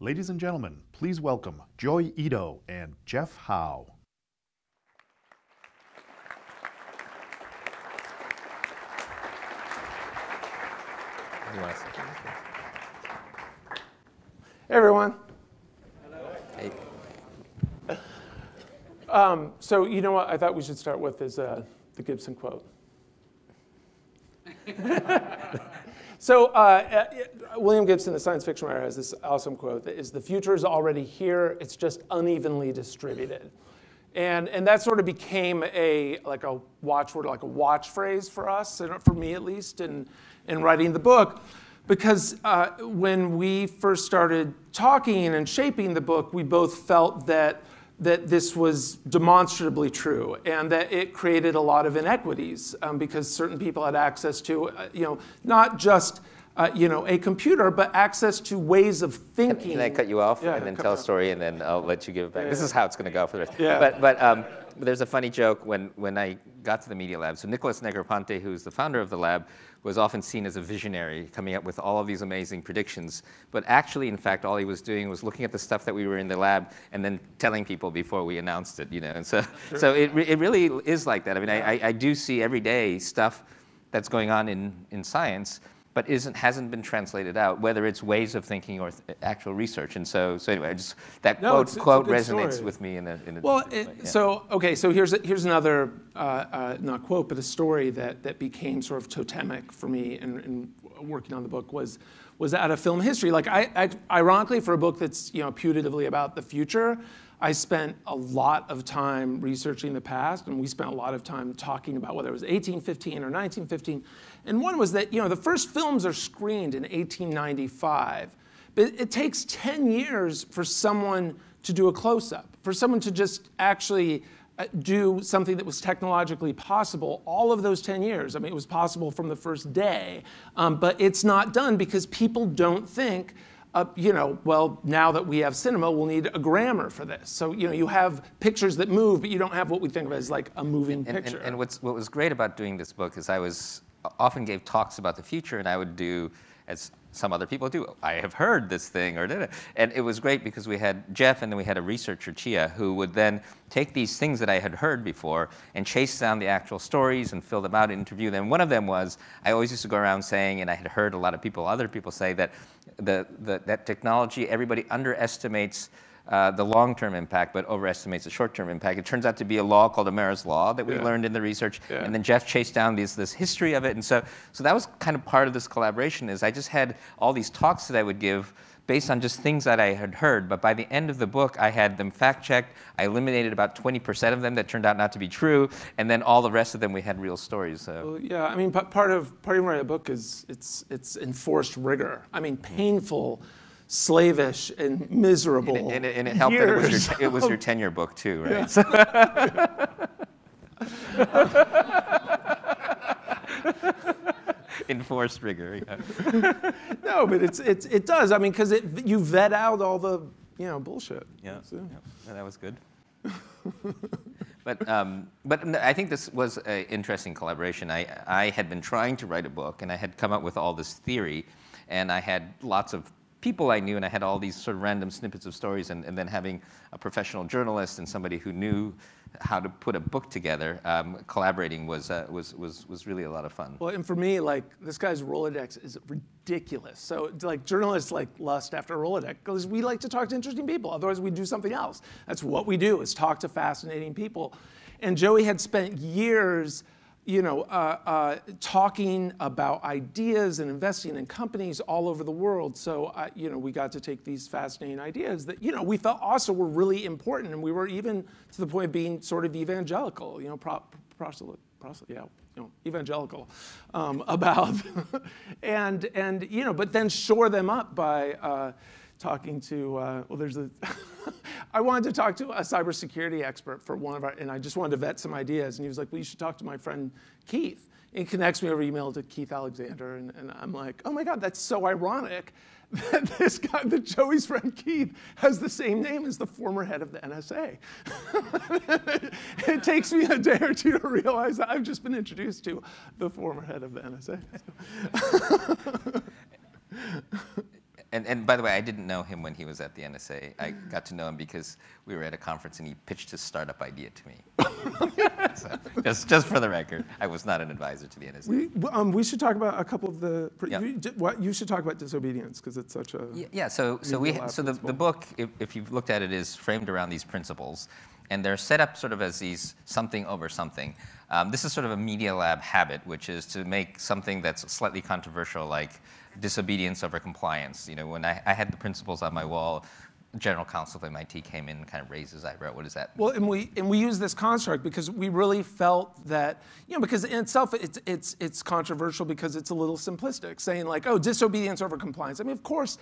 Ladies and gentlemen, please welcome Joi Ito and Jeff Howe. Hey, everyone. Hello. Hey. So you know what I thought we should start with is the Gibson quote. So William Gibson, the science fiction writer, has this awesome quote that is, "The future is already here, it's just unevenly distributed." And that sort of became a watchword, like a watch phrase for us, and for me at least, in writing the book. Because when we first started talking and shaping the book, we both felt that this was demonstrably true, and that it created a lot of inequities because certain people had access to, not just a computer, but access to ways of thinking. Can I cut you off and then tell a story, and then I'll let you give it back? This is how it's going to go for the rest. Yeah. But there's a funny joke when I got to the Media Lab. So Nicholas Negroponte, who's the founder of the lab, was often seen as a visionary, coming up with all of these amazing predictions. But actually, in fact, all he was doing was looking at the stuff that we were in the lab and then telling people before we announced it. And so, sure. So it really is like that. I mean, I do see every day stuff that's going on in science, but hasn't been translated out, whether it's ways of thinking or actual research. And so anyway, that quote resonates with me in a well. So here's another not quote, but a story that became sort of totemic for me in working on the book was out of film history. Like ironically, for a book that's putatively about the future, I spent a lot of time researching the past, and we spent a lot of time talking about whether it was 1815 or 1915. And one was that the first films are screened in 1895, but it takes 10 years for someone to do a close-up, for someone to just actually do something that was technologically possible. All of those 10 years, I mean, it was possible from the first day, but it's not done because people don't think, well, now that we have cinema, we'll need a grammar for this. So, you have pictures that move, but you don't have what we think of as like a moving picture. And what was great about doing this book is I often gave talks about the future, and I would do, as some other people do, I have heard this thing, and it was great because we had Jeff, and then we had a researcher, Chia, who would then take these things that I had heard before and chase down the actual stories and fill them out and interview them. One of them was, I always used to go around saying, and I had heard a lot of other people say that that technology, everybody underestimates the long-term impact, but overestimates the short-term impact. It turns out to be a law called Amara's Law that we learned in the research, and then Jeff chased down this history of it, and so that was kind of part of this collaboration. Is I just had all these talks that I would give based on just things that I had heard, but by the end of the book, I had them fact-checked. I eliminated about 20% of them that turned out not to be true, and then all the rest of them we had real stories. So. Well, yeah, I mean, part of writing a book is it's enforced rigor. I mean, painful. Slavish and miserable. And it helped that it was your tenure book too, right? Yeah. Enforced rigor. Yeah. No, but it does. I mean, because you vet out all the bullshit. Yeah, so. Yeah, that was good. But I think this was an interesting collaboration. I had been trying to write a book, and I had come up with all this theory, and I had lots of people I knew, and I had all these sort of random snippets of stories, and then having a professional journalist and somebody who knew how to put a book together, collaborating was really a lot of fun. Well, and for me, like, this guy's Rolodex is ridiculous. So, like, journalists lust after Rolodex because we like to talk to interesting people. Otherwise, we do something else. That's what we do, is talk to fascinating people. And Joey had spent years talking about ideas and investing in companies all over the world. So, we got to take these fascinating ideas that, we felt also were really important. And we were even to the point of being sort of evangelical, evangelical about, but then shore them up by talking to, I wanted to talk to a cybersecurity expert for and I just wanted to vet some ideas. And he was like, well, you should talk to my friend Keith. And he connects me over email to Keith Alexander. And I'm like, oh my God, that's so ironic that this guy, that Joey's friend Keith, has the same name as the former head of the NSA. It takes me a day or two to realize that I've just been introduced to the former head of the NSA. And And by the way, I didn't know him when he was at the NSA. I got to know him because we were at a conference and he pitched his startup idea to me. So, just for the record, I was not an advisor to the NSA. We should talk about a couple of the. Yeah. You should talk about disobedience because it's such a. Yeah. So the book, if you've looked at it, is framed around these principles, and they're set up sort of as these something over something. This is sort of a Media Lab habit, which is to make something that's slightly controversial, like disobedience over compliance. You know, when I had the principles on my wall, general counsel of MIT came in and kind of raised his eyebrow. What is that? Well, and we use this construct because we really felt that, you know, because in itself it's controversial because it's a little simplistic, saying like, oh, disobedience over compliance. I mean, of course,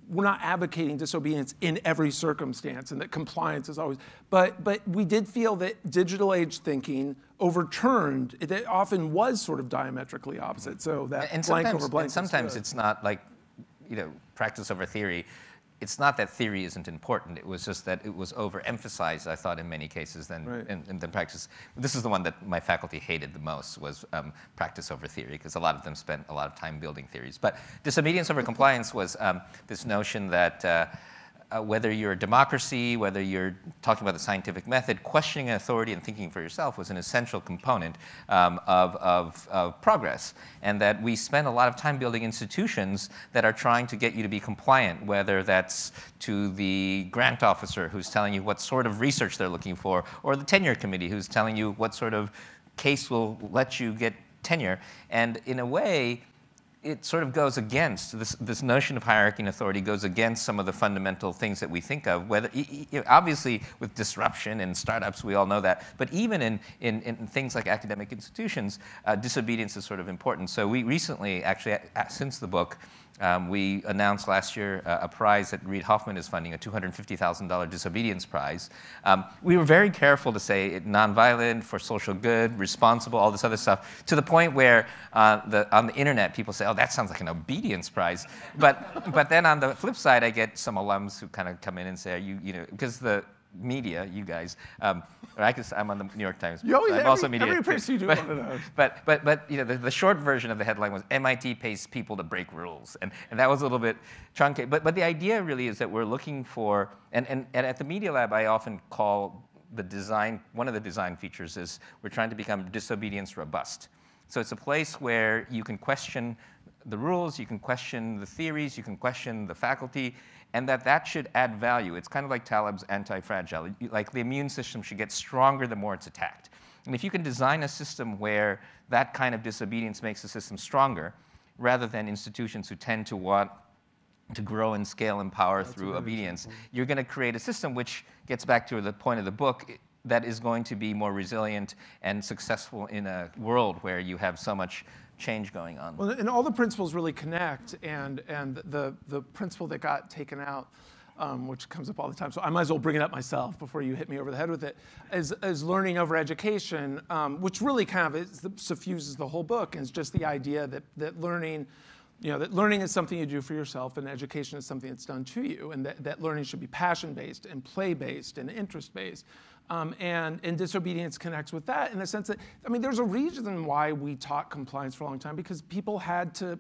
we're not advocating disobedience in every circumstance and that compliance is always, but we did feel that digital age thinking overturned, it often was sort of diametrically opposite. So that blank over blank. And sometimes it's not like, you know, practice over theory. It's not that theory isn't important. It was just that it was overemphasized, I thought, in many cases than practice. This is the one that my faculty hated the most, was practice over theory, because a lot of them spent a lot of time building theories. But disobedience over compliance was this notion that whether you're a democracy, whether you're talking about the scientific method, questioning authority and thinking for yourself was an essential component of progress. And that we spend a lot of time building institutions that are trying to get you to be compliant, whether that's to the grant officer who's telling you what sort of research they're looking for, or the tenure committee who's telling you what sort of case will let you get tenure. And in a way, it sort of goes against this notion of hierarchy and authority, goes against some of the fundamental things that we think of. Whether obviously with disruption and startups, we all know that. But even in things like academic institutions, disobedience is sort of important. So we recently, actually, since the book, we announced last year a prize that Reid Hoffman is funding, a $250,000 disobedience prize. We were very careful to say it nonviolent, for social good, responsible, all this other stuff, to the point where on the internet people say, oh, that sounds like an obedience prize. But then on the flip side, I get some alums who kind of come in and say, you know, because the media, you guys, or I'm on the New York Times. I'm also media. Every place you do one of those. But you know, the short version of the headline was MIT pays people to break rules, and that was a little bit truncated. But the idea really is that we're looking for, and at the Media Lab, I often call the design, one of the design features is we're trying to become disobedience robust. So it's a place where you can question the rules, you can question the theories, you can question the faculty, and that should add value. It's kind of like Taleb's anti-fragile. Like the immune system should get stronger the more it's attacked. And if you can design a system where that kind of disobedience makes the system stronger, rather than institutions who tend to want to grow and scale and power through obedience, you're going to create a system which gets back to the point of the book, that is going to be more resilient and successful in a world where you have so much change going on. Well, and all the principles really connect, and the principle that got taken out, which comes up all the time, so I might as well bring it up myself before you hit me over the head with it, is learning over education, which really kind of suffuses the whole book, and it's just the idea that learning, you know, that learning is something you do for yourself, and education is something that's done to you, and that learning should be passion-based and play-based and interest-based. And disobedience connects with that in the sense that, I mean, there's a reason why we taught compliance for a long time, because people had to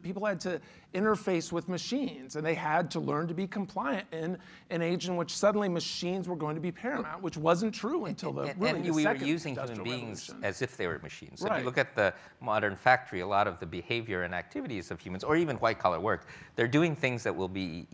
interface with machines, and they had to learn to be compliant in an age in which suddenly machines were going to be paramount, which wasn't true until the we were using human beings as if they were machines. So if you look at the modern factory, a lot of the behavior and activities of humans, or even white-collar work, they're doing things that will be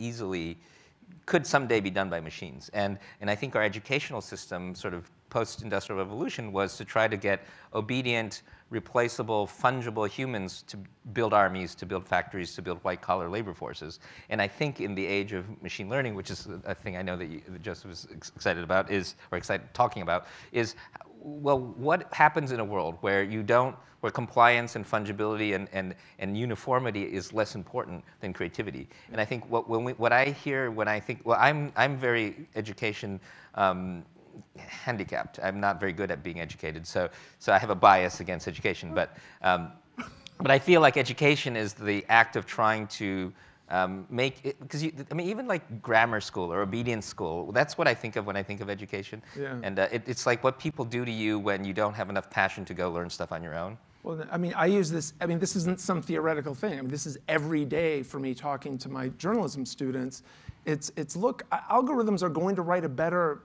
could someday be done by machines. And I think our educational system, sort of post-industrial revolution, was to try to get obedient, replaceable, fungible humans to build armies, to build factories, to build white-collar labor forces. And I think in the age of machine learning, which is a thing I know that Joseph is excited about, talking about, is, well, what happens in a world where where compliance and fungibility and uniformity is less important than creativity? And I think what I hear when I think, well, I'm very education handicapped. I'm not very good at being educated, so I have a bias against education. But I feel like education is the act of trying to make it, because I mean, even like grammar school or obedience school, that's what I think of when I think of education. Yeah. And it's like what people do to you when you don't have enough passion to go learn stuff on your own. Well, I mean, I use this, I mean, this isn't some theoretical thing. I mean, this is every day for me talking to my journalism students. It's look, algorithms are going to write a better,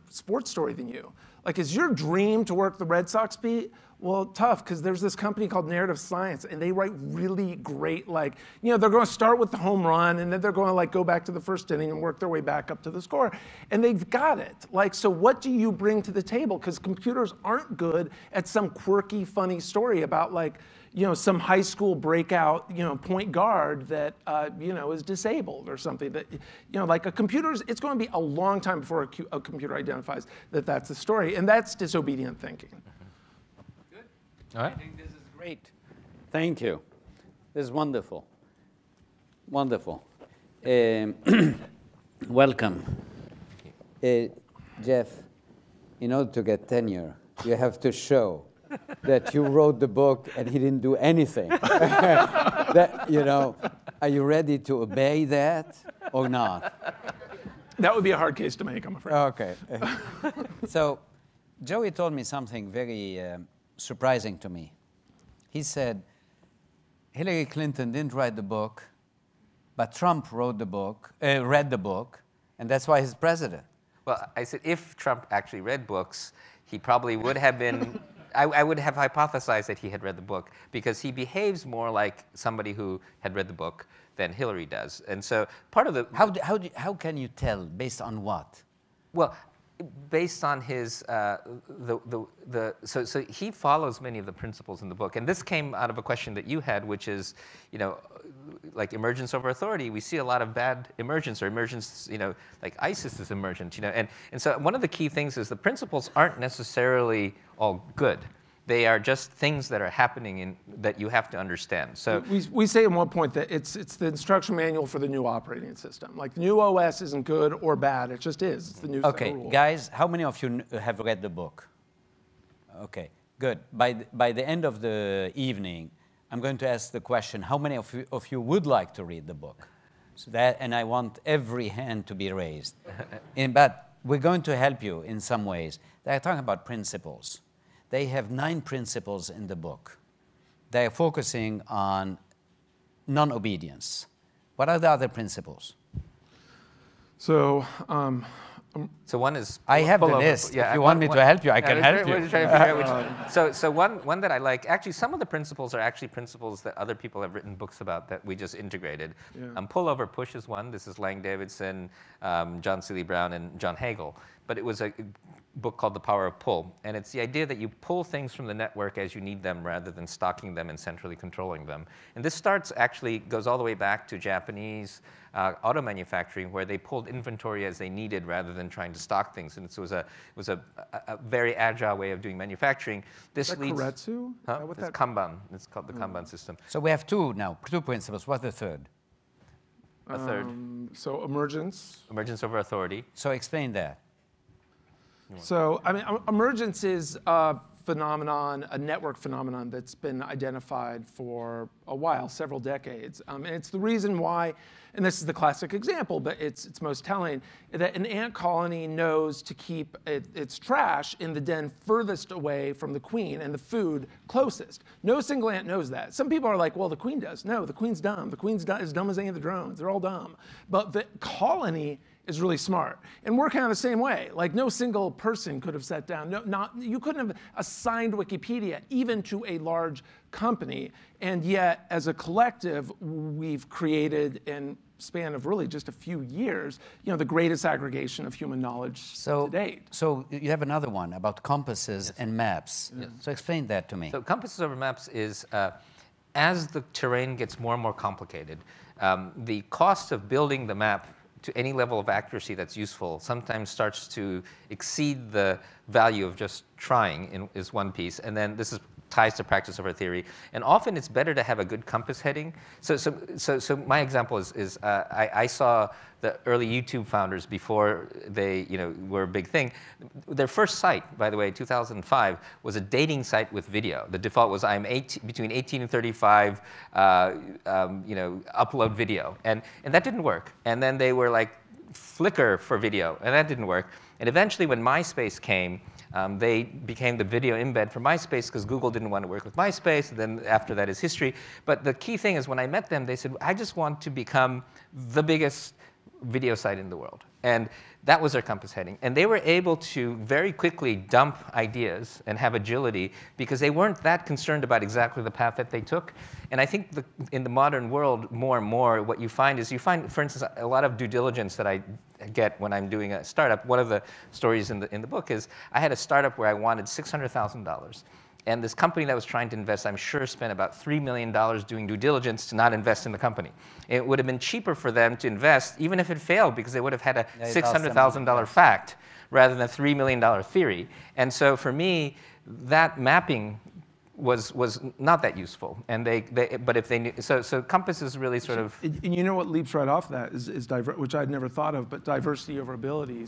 sports story than you. Like, is your dream to work the Red Sox beat? Well, tough, because there's this company called Narrative Science, and they write really great, they're going to start with the home run, and then they're going to go back to the first inning and work their way back up to the score. And they've got it. So what do you bring to the table? Because computers aren't good at some quirky, funny story about some high school breakout, point guard that, is disabled or something. That, like a computer's, it's going to be a long time before a computer identifies that that's the story, and that's disobedient thinking. All right. I think this is great. Thank you. This is wonderful. Wonderful. Welcome. Jeff, in order to get tenure, you have to show that you wrote the book and he didn't do anything. Are you ready to obey that or not? That would be a hard case to make, I'm afraid. Okay. So Joey told me something very surprising to me. He said, Hillary Clinton didn't write the book, but Trump read the book, and that's why he's president. Well, I said if Trump actually read books, he probably would have been, I would have hypothesized that he had read the book, because he behaves more like somebody who had read the book than Hillary does. And so part of the... How can you tell? Based on what? Well, based on his, so he follows many of the principles in the book. And this came out of a question that you had, which is, like emergence over authority. We see a lot of bad emergence, or emergence, like ISIS is emergent, and so one of the key things is the principles aren't necessarily all good. They are just things that are happening that you have to understand. So we say at one point that it's the instruction manual for the new operating system. Like, the new OS isn't good or bad. It just is. It's the new set of rules. Guys, how many of you have read the book? Okay, good. By the end of the evening, I'm going to ask the question: how many of you would like to read the book? And I want every hand to be raised. But we're going to help you in some ways. They're talking about principles. They have 9 principles in the book. They're focusing on non-obedience. What are the other principles? So one is... I have the list. Yeah, if you want me to help you, I can help you. We're trying to figure out which. So one that I like, actually some of the principles are actually principles that other people have written books about that we just integrated. Yeah. Pull over push is one. This is Lang Davidson, John Seely Brown, and John Hagel. But it was a book called The Power of Pull. And it's the idea that you pull things from the network as you need them rather than stocking them and centrally controlling them. And this goes all the way back to Japanese auto manufacturing, where they pulled inventory as they needed rather than trying to stock things. And it was a very agile way of doing manufacturing. Is that Keiretsu? It's Kanban. It's called the Kanban system. So we have 2 principles. What's the third? A third. So emergence. Emergence over authority. So explain that. So, I mean, emergence is a phenomenon, a network phenomenon that's been identified for a while, several decades. And it's the reason why, and this is the classic example, but it's most telling, that an ant colony knows to keep its trash in the den furthest away from the queen and the food closest. No single ant knows that. Some people are like, well, the queen does. No, the queen's dumb. The queen's as dumb as any of the drones. They're all dumb. But the colony is really smart. And we're kind of the same way. Like, no single person could have sat down. You couldn't have assigned Wikipedia even to a large company. And yet, as a collective, we've created, in span of really just a few years, the greatest aggregation of human knowledge to date. So you have another one about compasses and maps. Yes. So explain that to me. So compasses over maps is, as the terrain gets more and more complicated, the cost of building the map to any level of accuracy that's useful sometimes starts to exceed the value of just trying is one piece. And then this ties to practice over theory. And often it's better to have a good compass heading. So my example is I saw the early YouTube founders before they were a big thing. Their first site, by the way, 2005, was a dating site with video. The default was I'm between 18 and 35, upload video. And that didn't work. And then they were like Flickr for video, and that didn't work. And eventually, when MySpace came, they became the video embed for MySpace because Google didn't want to work with MySpace. And then after that is history. But the key thing is when I met them, they said, I just want to become the biggest video site in the world. And that was their compass heading. And they were able to very quickly dump ideas and have agility because they weren't that concerned about exactly the path that they took. And I think in the modern world, more and more, what you find is, for instance, a lot of due diligence that I get when I'm doing a startup. One of the stories in the book is I had a startup where I wanted $600,000. And this company that was trying to invest, I'm sure, spent about $3 million doing due diligence to not invest in the company. It would have been cheaper for them to invest, even if it failed, because they would have had a $600,000 fact rather than a $3 million theory. And so for me, that mapping was not that useful. And but if they knew, so Compass is really sort of. And you know what leaps right off that is which I'd never thought of, but diversity over ability.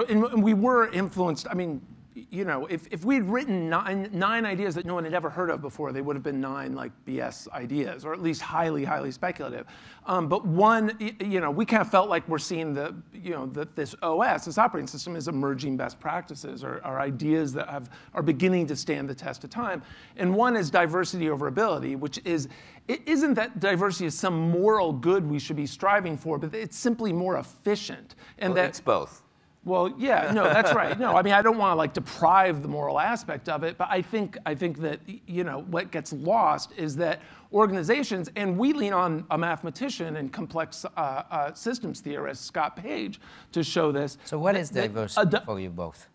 And we were influenced. I mean, you know, if we'd written nine ideas that no one had ever heard of before, they would have been 9 like BS ideas, or at least highly, highly speculative. But one, you know, we kind of felt like we're seeing this OS, this operating system, is emerging best practices, or ideas that are beginning to stand the test of time. And one is diversity over ability, which is, it isn't that diversity is some moral good we should be striving for, but it's simply more efficient. And well, it's both. Well, yeah, no, that's right. No, I mean, I don't want to like deprive the moral aspect of it, but I think that, you know, what gets lost is that organizations, and we lean on a mathematician and complex systems theorist, Scott Page, to show this. So what is diversity for you both?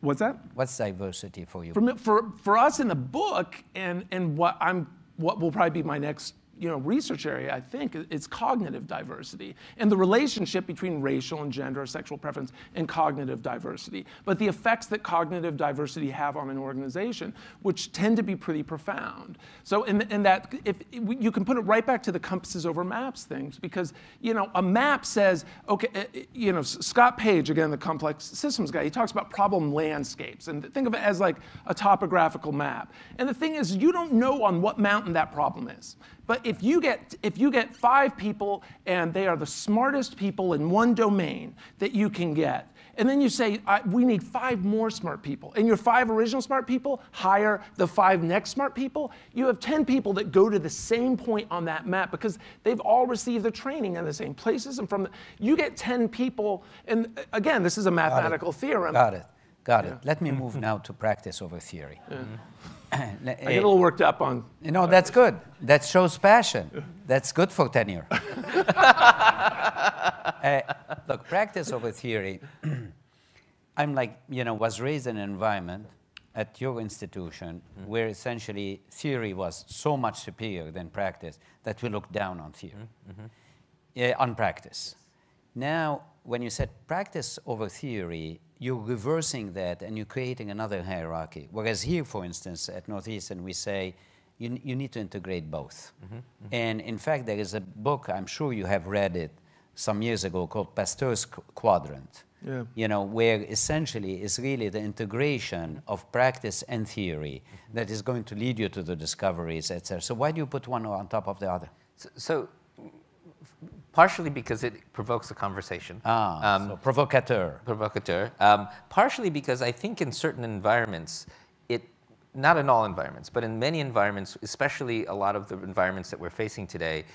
What's that? What's diversity for you? For us in the book, and what will probably be my next research area, I think, is cognitive diversity and the relationship between racial and gender or sexual preference and cognitive diversity. But the effects that cognitive diversity have on an organization, which tend to be pretty profound. So in that, if you can put it right back to the compasses over maps things, because a map says, okay, Scott Page, again, the complex systems guy, he talks about problem landscapes, and think of it as like a topographical map. And the thing is, you don't know on what mountain that problem is. But if you get 5 people and they are the smartest people in one domain that you can get, and then you say, we need 5 more smart people, and your 5 original smart people hire the 5 next smart people, you have 10 people that go to the same point on that map because they've all received the training in the same places. And you get 10 people, and again, this is a mathematical theorem. Got it. Let me move now to practice over theory. Yeah. I get a little worked up on. That's good. That shows passion. That's good for tenure. Look, practice over theory. I'm was raised in an environment at your institution where essentially theory was so much superior than practice that we looked down on theory, on practice. Now, when you said practice over theory, you're reversing that and you're creating another hierarchy. Whereas here, for instance, at Northeastern, we say you need to integrate both. And in fact, there is a book, I'm sure you have read it some years ago, called Pasteur's Quadrant. Yeah. Where essentially is really the integration of practice and theory that is going to lead you to the discoveries, et cetera. So why do you put one on top of the other? So partially because it provokes a conversation. So provocateur. Provocateur. Partially because I think in certain environments, not in all environments, but in many environments, especially a lot of the environments that we're facing today,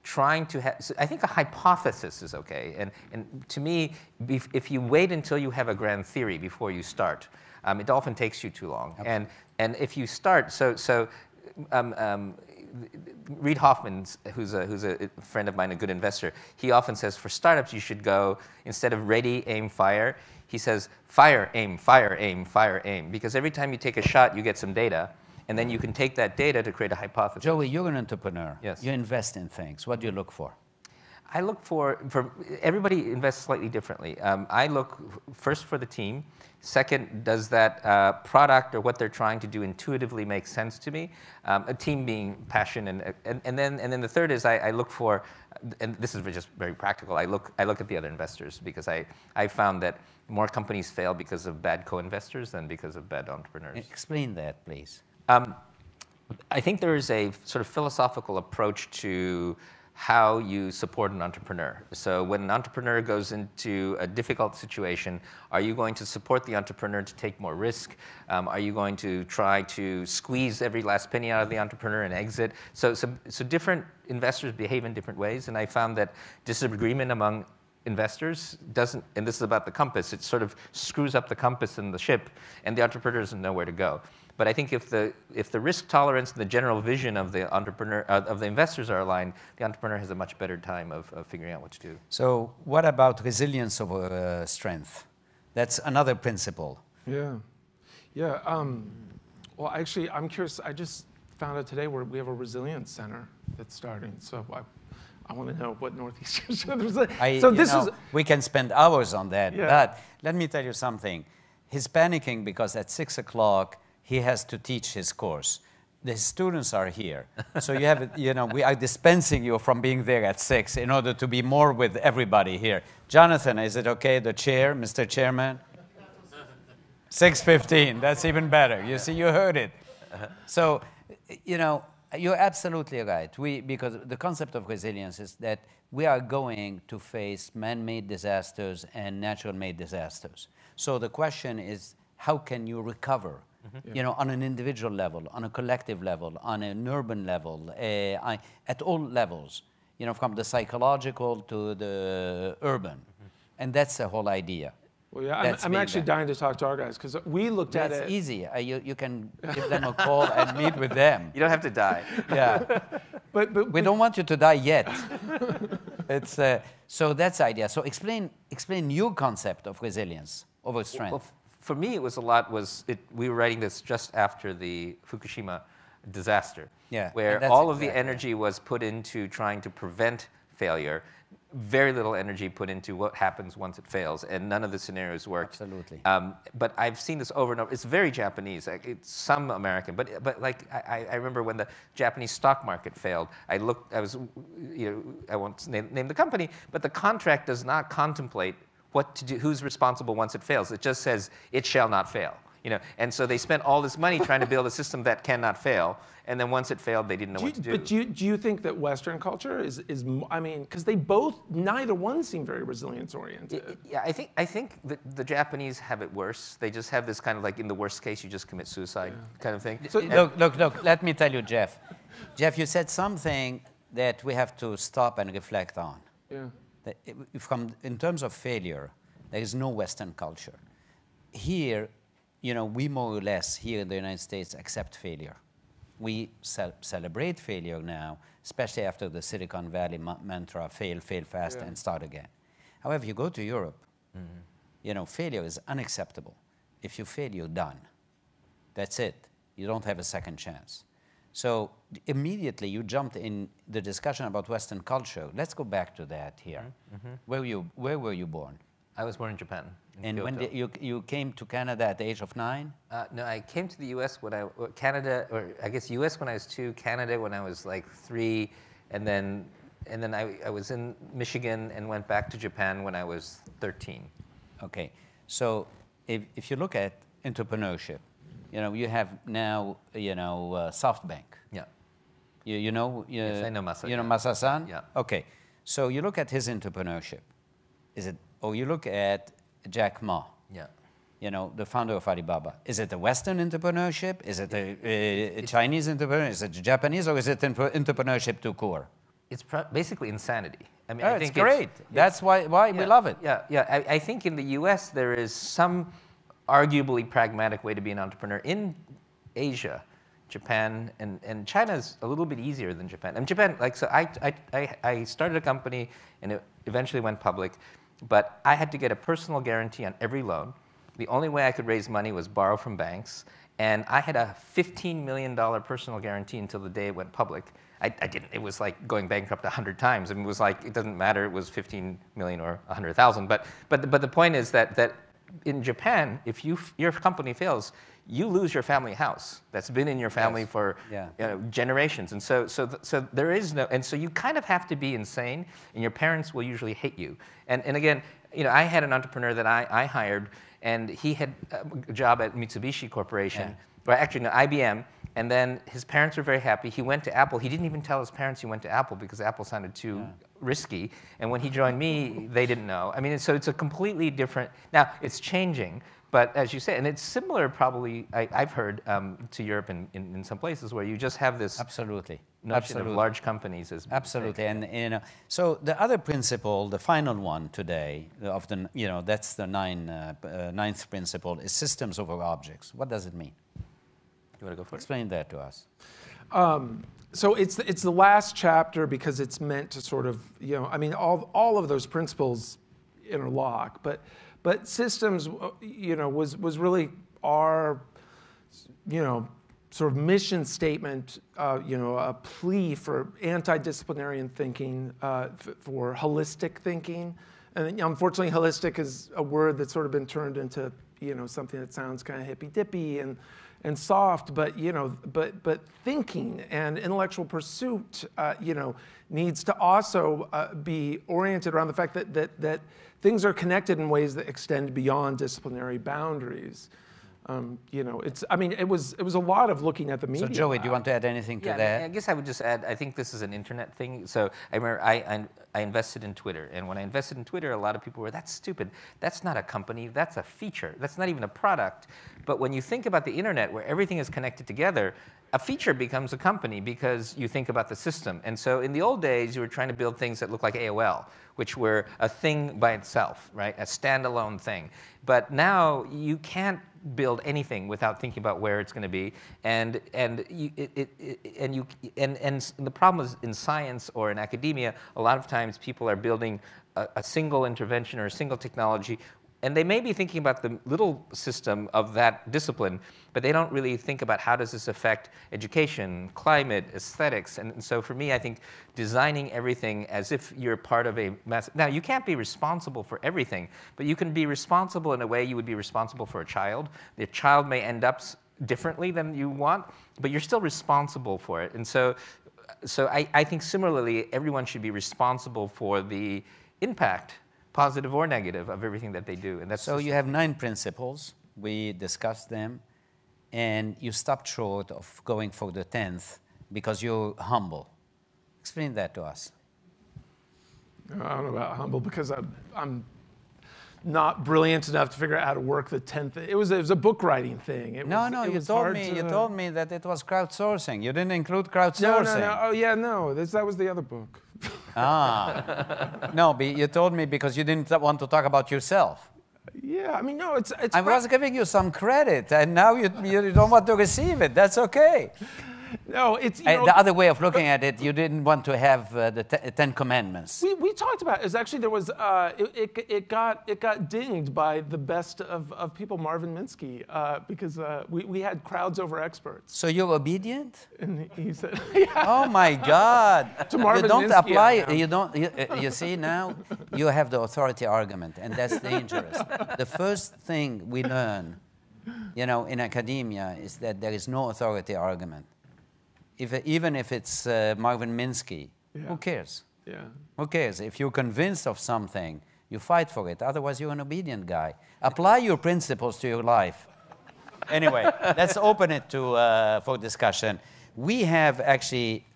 trying to have, so I think a hypothesis is okay. And to me, if you wait until you have a grand theory before you start, it often takes you too long. Absolutely. And if you start, Reid Hoffman, who's a friend of mine, a good investor, he often says for startups you should go, instead of ready, aim, fire, he says fire, aim, fire, aim, fire, aim. Because every time you take a shot, you get some data, and then you can take that data to create a hypothesis. Joey, you're an entrepreneur. Yes. You invest in things. What do you look for? I look for everybody invests slightly differently. I look first for the team. Second, does that product or what they're trying to do intuitively make sense to me? A team being passion, and then the third is I look for, and this is just very practical. I look at the other investors because I found that more companies fail because of bad co-investors than because of bad entrepreneurs. Explain that, please. I think there is a sort of philosophical approach to how you support an entrepreneur. So when an entrepreneur goes into a difficult situation, are you going to support the entrepreneur to take more risk? Are you going to try to squeeze every last penny out of the entrepreneur and exit? So different investors behave in different ways, and I found that disagreement among investors doesn't, and this is about the compass, it sort of screws up the compass in the ship, and the entrepreneur doesn't know where to go. But I think if the risk tolerance and the general vision of the entrepreneur of the investors are aligned, the entrepreneur has a much better time of figuring out what to do. So what about resilience over strength? That's another principle. Yeah. Well, actually, I'm curious. I just found out today we have a resilience center that's starting. So I want to know what Northeastern. We can spend hours on that. Yeah. But let me tell you something. He's panicking because at 6 o'clock he has to teach his course. The students are here. So you have, we are dispensing you from being there at 6 in order to be more with everybody here. Jonathan, is it okay, the chair, Mr. Chairman? 6:15, that's even better. You see, you heard it. So, you're absolutely right. Because the concept of resilience is that we are going to face man-made disasters and natural-made disasters. So the question is, how can you recover? On an individual level, on a collective level, on an urban level, at all levels, from the psychological to the urban. And that's the whole idea. Well, yeah, I'm actually dying to talk to our guys, because we looked at it. That's easy. You can give them a call and meet with them. You don't have to die. Yeah. But we don't want you to die yet. It's so that's the idea. So explain your concept of resilience over strength. Well, for me, it was we were writing this just after the Fukushima disaster, where all of the energy was put into trying to prevent failure, very little energy put into what happens once it fails, and none of the scenarios worked. Absolutely. But I've seen this over and over. It's very Japanese. It's some American, but like I remember when the Japanese stock market failed. I won't name the company, but the contract does not contemplate what to do, who's responsible once it fails. It just says, it shall not fail. And so they spent all this money trying to build a system that cannot fail, and then once it failed, they didn't know what to do. But do you think that Western culture is because neither one seem very resilience-oriented. Yeah, I think that the Japanese have it worse. They just have this kind of like, in the worst case, you just commit suicide kind of thing. So, look, let me tell you, Jeff. Jeff, you said something that we have to stop and reflect on. Yeah. In terms of failure, there is no Western culture. Here, we more or less here in the United States accept failure. We celebrate failure now, especially after the Silicon Valley mantra, fail fast, and start again. However, you go to Europe, failure is unacceptable. If you fail, you're done. That's it. You don't have a second chance. So immediately you jumped in the discussion about Western culture. Let's go back to that here. Where were you born? I was born in Japan. And when did you came to Canada at the age of 9? No, I came to the U.S. U.S. when I was 2, Canada when I was like 3, and then I was in Michigan and went back to Japan when I was 13. Okay. So if you look at entrepreneurship, you have now, SoftBank. Yeah. Yes, I know Masa. You know Masa-san? Yeah. Okay. So you look at his entrepreneurship. You look at Jack Ma. Yeah. The founder of Alibaba. Is it a Western entrepreneurship? Is it a Chinese entrepreneurship? Is it Japanese, or is it entrepreneurship to core? It's basically insanity. I mean, I think it's great. That's why we love it. Yeah. I think in the U.S. there is some arguably pragmatic way to be an entrepreneur. In Asia, Japan and China is a little bit easier than Japan. And Japan, I started a company and it eventually went public, but I had to get a personal guarantee on every loan. The only way I could raise money was borrow from banks, and I had a $15 million personal guarantee until the day it went public. I didn't. It was like going bankrupt 100 times. I mean, it was like, it doesn't matter. It was 15 million or 100,000. But the point is that in Japan, if your company fails, you lose your family house that's been in your family for generations. And so there is no, and so you kind of have to be insane, and your parents will usually hate you. And again, I had an entrepreneur that I hired, and he had a job at Mitsubishi Corporation, or actually no, IBM, And then his parents were very happy. He went to Apple. He didn't even tell his parents he went to Apple because Apple sounded too risky. And when he joined me, they didn't know. I mean, so it's a completely different, now it's changing, but as you say, and it's similar probably, I've heard, to Europe in some places where you just have this Absolutely. notion of large companies as Absolutely, and so the other principle, the final one today, of the that's the ninth principle, is systems over objects. What does it mean? You want to go for it? Explain that to us. So it's the last chapter because it's meant to sort of, I mean, all of those principles interlock, but systems, was really our, sort of mission statement, a plea for anti-disciplinarian thinking, for holistic thinking. And unfortunately, holistic is a word that's sort of been turned into, something that sounds kind of hippy-dippy and soft, but thinking and intellectual pursuit, needs to also be oriented around the fact that things are connected in ways that extend beyond disciplinary boundaries. It was a lot of looking at the media. So Joey, do you want to add anything to that? I guess I would just add, I think this is an internet thing. So I remember I invested in Twitter. And when I invested in Twitter, a lot of people were, that's stupid. That's not a company. That's a feature. That's not even a product. But when you think about the internet, where everything is connected together, a feature becomes a company because you think about the system. And so in the old days, you were trying to build things that looked like AOL, which were a thing by itself, right? A standalone thing. But now you can't build anything without thinking about where it's going to be, and the problem is in science or in academia, a lot of times people are building a single intervention or a single technology, and they may be thinking about the little system of that discipline, but they don't really think about how does this affect education, climate, aesthetics. And so for me, I think designing everything as if you're part of a mass. Now, you can't be responsible for everything, but you can be responsible in a way you would be responsible for a child. The child may end up differently than you want, but you're still responsible for it. And so I think similarly, everyone should be responsible for the impact, positive or negative, of everything that they do. And that's so you have 9 principles. We discussed them, and you stopped short of going for the 10th because you're humble. Explain that to us. I don't know about humble because I'm not brilliant enough to figure out how to work the 10th. It was a book writing thing. You told me that it was crowdsourcing. You didn't include crowdsourcing. No. Oh yeah, no. That was the other book. No, you told me because you didn't want to talk about yourself. Yeah, I mean, no, it's. I was giving you some credit, and now you don't want to receive it. That's okay. No, it's the other way of looking at it. You didn't want to have the 10 Commandments. We talked about it. Actually there was it got dinged by the best of people, Marvin Minsky, because we had crowds over experts. So you're obedient? And he said, yeah. Oh my God! To Marvin you don't Minsky, apply. You don't. You see now, you have the authority argument, and that's dangerous. The first thing we learn, in academia, is that there is no authority argument. Even if it's Marvin Minsky, who cares? Yeah. Who cares? If you're convinced of something, you fight for it. Otherwise, you're an obedient guy. Apply your principles to your life. Anyway, let's open it for discussion. We have actually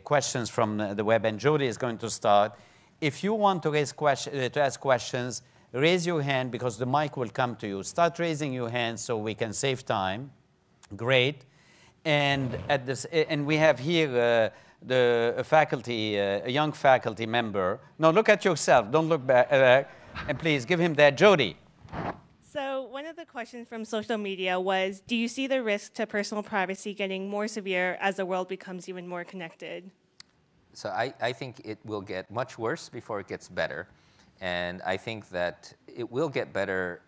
questions from the web, and Jody is going to start. If you want to ask questions, raise your hand because the mic will come to you. Start raising your hand so we can save time. Great. And we have here a young faculty member. No, look at yourself. Don't look back. And please give him that, Jody. So one of the questions from social media was, do you see the risk to personal privacy getting more severe as the world becomes even more connected? So I think it will get much worse before it gets better. And I think that it will get better.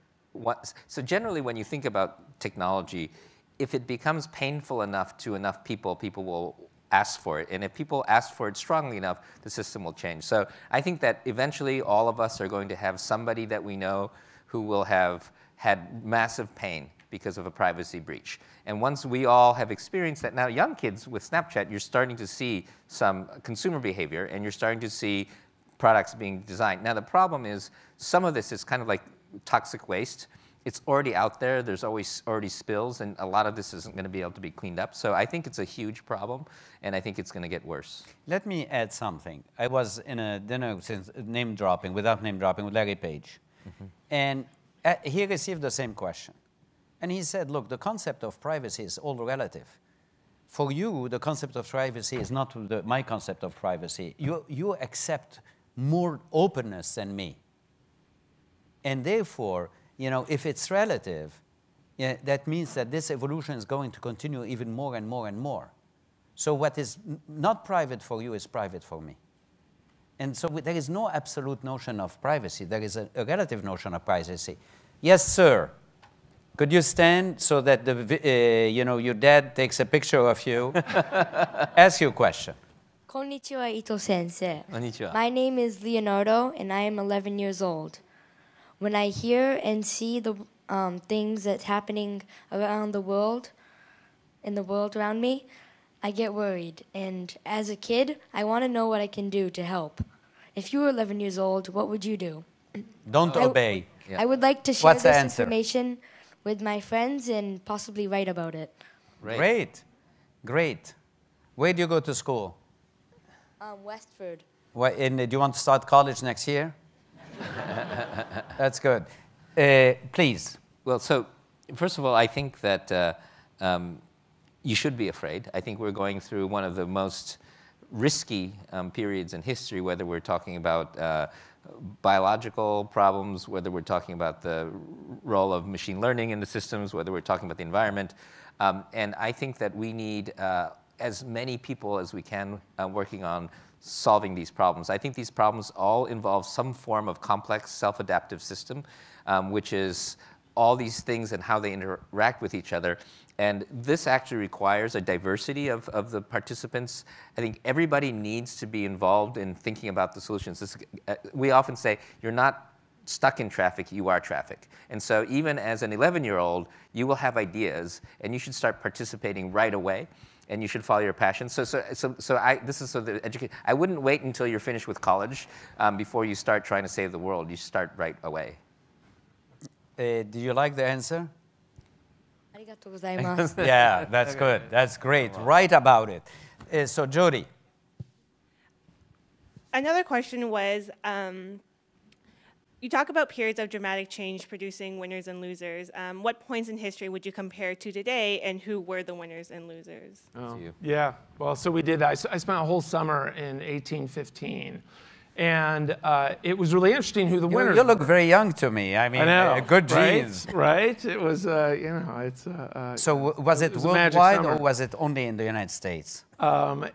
So generally, when you think about technology, if it becomes painful enough to enough people, people will ask for it. And if people ask for it strongly enough, the system will change. So I think that eventually all of us are going to have somebody that we know who will have had massive pain because of a privacy breach. And once we all have experienced that, now young kids with Snapchat, you're starting to see some consumer behavior, and you're starting to see products being designed. Now the problem is some of this is kind of like toxic waste. it's already out there. There's always already spills, and a lot of this isn't going to be able to be cleaned up. So I think it's a huge problem, and I think it's going to get worse. Let me add something. I was in a dinner, since name dropping, without name dropping, with Larry Page. And he received the same question. And he said, look, the concept of privacy is all relative. For you, the concept of privacy is not my concept of privacy. You accept more openness than me. And therefore, you know, if it's relative, that means that this evolution is going to continue even more and more and more. So what is not private for you is private for me. And so there is no absolute notion of privacy. There is a relative notion of privacy. Yes, sir. Could you stand so that you know, your dad takes a picture of you? Ask your question. Konnichiwa, Ito sensei. Konnichiwa. My name is Leonardo, and I am 11 years old. When I hear and see the things that's happening around the world, in the world around me, I get worried. And as a kid, I want to know what I can do to help. If you were 11 years old, what would you do? Don't obey. I would like to share What's the this answer? information with my friends and possibly write about it. Great. Great. Where do you go to school? Westford. And do you want to start college next year? That's good. Please. Well, so first of all, I think that you should be afraid. I think we're going through one of the most risky periods in history, whether we're talking about biological problems, whether we're talking about the role of machine learning in the systems, whether we're talking about the environment. And I think that we need as many people as we can working on solving these problems. I think these problems all involve some form of complex self-adaptive system, which is all these things and how they interact with each other. And this actually requires a diversity of the participants. I think everybody needs to be involved in thinking about the solutions. We often say, you're not stuck in traffic, you are traffic. And so even as an 11-year-old, you will have ideas, and you should start participating right away. And you should follow your passion. I wouldn't wait until you're finished with college before you start trying to save the world. You start right away. Do you like the answer? Arigatou gozaimasu. Yeah, that's good. That's great. Write about it. So, Jody. Another question was, you talk about periods of dramatic change producing winners and losers. What points in history would you compare to today, and who were the winners and losers? Oh, yeah, well, so we did that. I spent a whole summer in 1815. And it was really interesting who the winners You look were. very young to me. I mean, I know, good right? genes. Right? It was, you know, it's... So was it was a magic worldwide, summer. or was it only in the United States?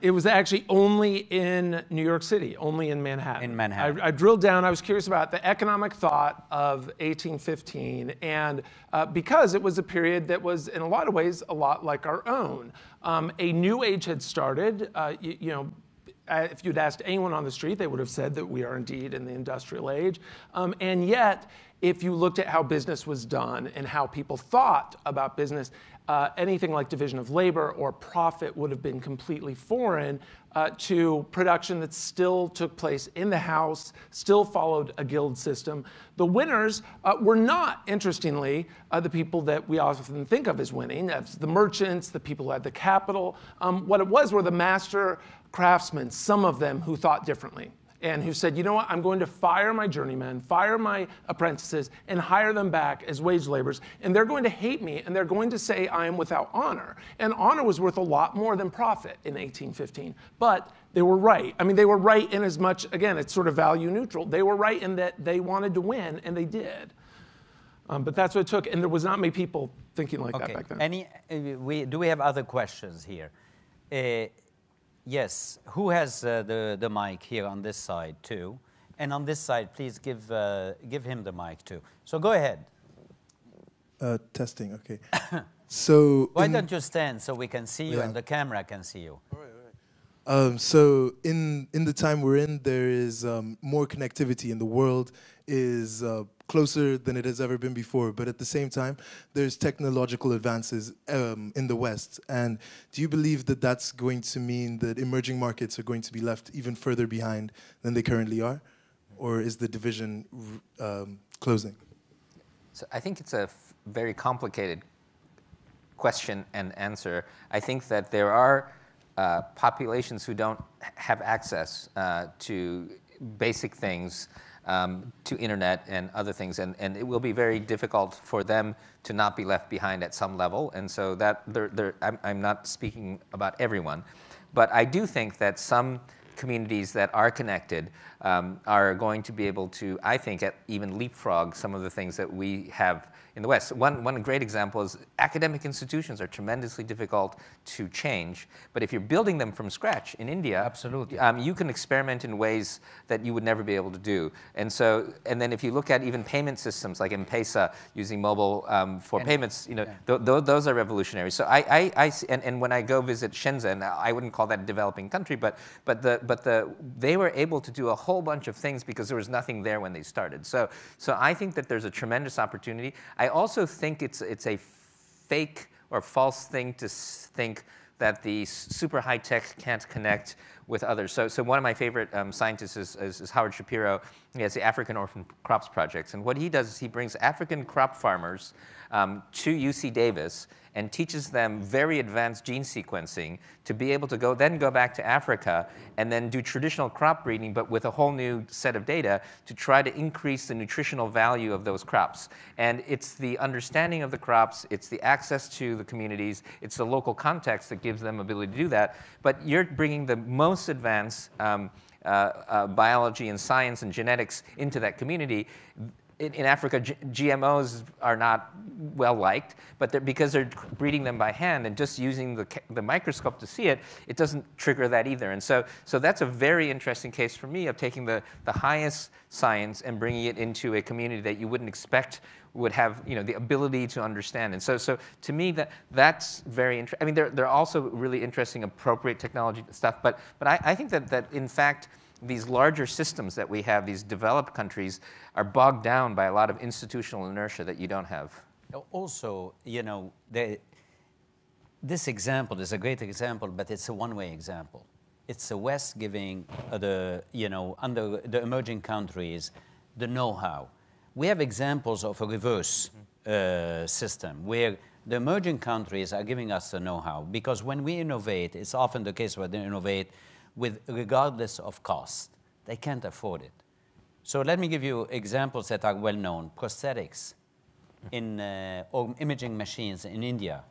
It was actually only in New York City, only in Manhattan. In Manhattan. I drilled down. I was curious about the economic thought of 1815, and because it was a period that was, in a lot of ways, a lot like our own. A new age had started. You know, if you'd asked anyone on the street, they would have said that we are indeed in the industrial age. And yet, if you looked at how business was done and how people thought about business, anything like division of labor or profit would have been completely foreign to production that still took place in the house, still followed a guild system. The winners were not, interestingly, the people that we often think of as winning. That's the merchants, the people who had the capital. What it was were the master craftsmen, some of them who thought differently, and who said, you know what, I'm going to fire my journeymen, fire my apprentices, and hire them back as wage laborers, and they're going to hate me, and they're going to say I am without honor. And honor was worth a lot more than profit in 1815. But they were right. I mean, they were right in as much, again, it's sort of value neutral. They were right in that they wanted to win, and they did. But that's what it took, and there was not many people thinking like that back then. Do we have other questions here? Yes, who has the mic here on this side too? And on this side, please give him the mic too. So go ahead. Testing, okay. So why don't you stand so we can see you and the camera can see you? All right. So in the time we're in, there is more connectivity, and the world is closer than it has ever been before. But at the same time, there's technological advances in the West. And do you believe that that's going to mean that emerging markets are going to be left even further behind than they currently are? Or is the division closing? So I think it's a very complicated question and answer. I think that there are populations who don't have access to basic things, to internet and other things, and it will be very difficult for them to not be left behind at some level. And so that I'm not speaking about everyone, but I do think that some communities that are connected are going to be able to, I think, even leapfrog some of the things that we have in the West. One great example is academic institutions are tremendously difficult to change, but if you're building them from scratch in India, absolutely, you can experiment in ways that you would never be able to do. And then if you look at even payment systems like M-Pesa, using mobile for payments, those are revolutionary. So I see, and when I go visit Shenzhen, I wouldn't call that a developing country, but they were able to do a whole bunch of things because there was nothing there when they started. So I think that there's a tremendous opportunity. I also think it's a fake or false thing to think that the super high tech can't connect with others. So one of my favorite scientists is Howard Shapiro. He has the African Orphan Crops Projects, and what he does is he brings African crop farmers to UC Davis and teaches them very advanced gene sequencing to be able to go back to Africa and then do traditional crop breeding, but with a whole new set of data to try to increase the nutritional value of those crops. And it's the understanding of the crops, it's the access to the communities, it's the local context that gives them ability to do that. But you're bringing the most advanced biology and science and genetics into that community. In Africa, GMOs are not well liked, but because they're breeding them by hand and just using the microscope to see it, it doesn't trigger that either. And so that's a very interesting case for me of taking the highest science and bringing it into a community that you wouldn't expect would have the ability to understand. And so to me, that's very interesting. I mean, there are also really interesting appropriate technology stuff, but I think that in fact, these larger systems that we have, these developed countries, are bogged down by a lot of institutional inertia that you don't have. Also, this example is a great example, but it's a one-way example. It's the West giving under the emerging countries the know-how. We have examples of a reverse system where the emerging countries are giving us the know-how, because when we innovate, it's often the case where they innovate regardless of cost. They can't afford it. So let me give you examples that are well known. Prosthetics or imaging machines in India.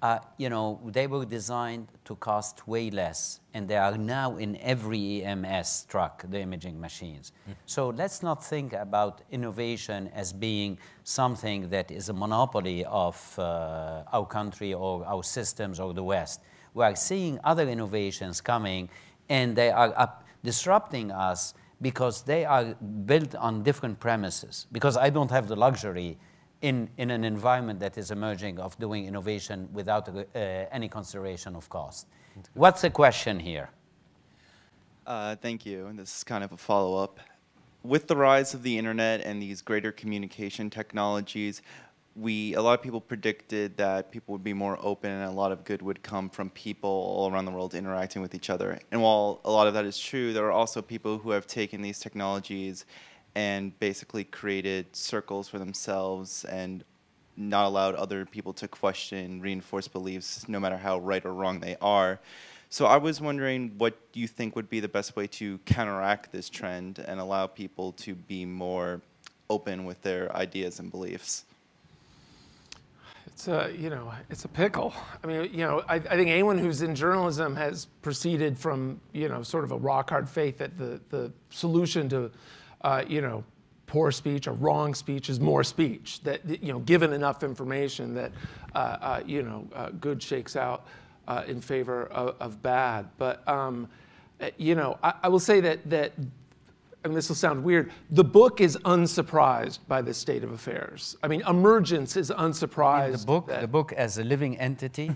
They were designed to cost way less, and they are now in every EMS truck, the imaging machines. So let's not think about innovation as being something that is a monopoly of our country or our systems or the West. We are seeing other innovations coming, and they are disrupting us because they are built on different premises. Because I don't have the luxury in an environment that is emerging of doing innovation without any consideration of cost. What's the question here? Thank you. And this is kind of a follow-up. With the rise of the internet and these greater communication technologies, a lot of people predicted that people would be more open and a lot of good would come from people all around the world interacting with each other. And while a lot of that is true, there are also people who have taken these technologies and basically created circles for themselves and not allowed other people to question, reinforce beliefs, no matter how right or wrong they are. So I was wondering what you think would be the best way to counteract this trend and allow people to be more open with their ideas and beliefs. It's a pickle. I mean, I think anyone who's in journalism has proceeded from, sort of a rock hard faith that the solution to, poor speech or wrong speech is more speech. That, given enough information that, good shakes out in favor of bad. But, I will say that and this will sound weird, the book is unsurprised by this state of affairs. I mean, Emergence is unsurprised. The book as a living entity?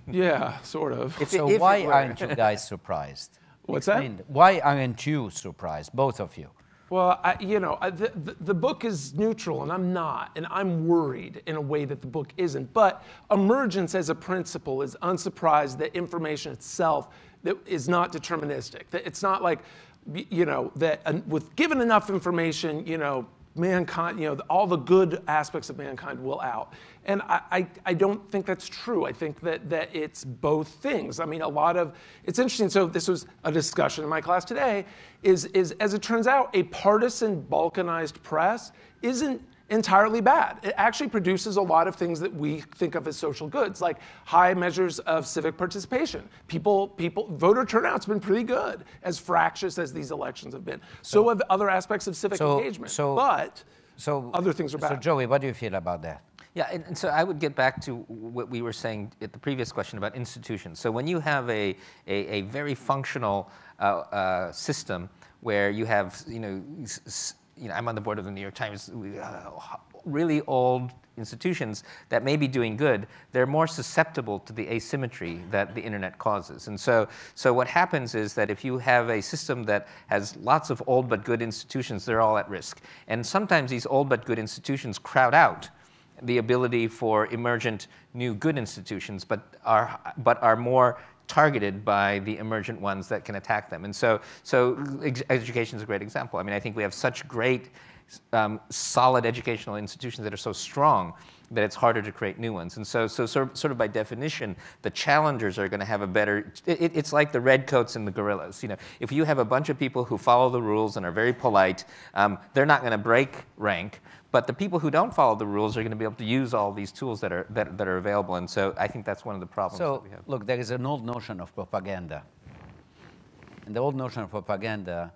Yeah, sort of. So why aren't you guys surprised? What's Explain that? Why aren't you surprised, both of you? Well, the book is neutral, and I'm not, and I'm worried in a way that the book isn't. But Emergence as a principle is unsurprised that information itself that is not deterministic. That it's not like, that with given enough information, mankind, all the good aspects of mankind will out. And I don't think that's true. I think that it's both things. I mean, it's interesting. So this was a discussion in my class today, is as it turns out, a partisan balkanized press isn't entirely bad. It actually produces a lot of things that we think of as social goods, like high measures of civic participation. Voter turnout's been pretty good, as fractious as these elections have been. So have other aspects of civic engagement, but other things are bad. So Joey, what do you feel about that? Yeah, and so I would get back to what we were saying at the previous question about institutions. So when you have a very functional system where you have, I'm on the board of the New York Times, really old institutions that may be doing good, they're more susceptible to the asymmetry that the internet causes. And so what happens is that if you have a system that has lots of old but good institutions, they're all at risk. And sometimes these old but good institutions crowd out the ability for emergent new good institutions, but are more targeted by the emergent ones that can attack them. And so education is a great example. I mean, I think we have such great, solid educational institutions that are so strong that it's harder to create new ones. And so sort of by definition, the challengers are going to have a better, it's like the redcoats and the guerrillas. If you have a bunch of people who follow the rules and are very polite, they're not going to break rank. But the people who don't follow the rules are going to be able to use all these tools that are available. And so I think that's one of the problems that we have. Look, there is an old notion of propaganda. And the old notion of propaganda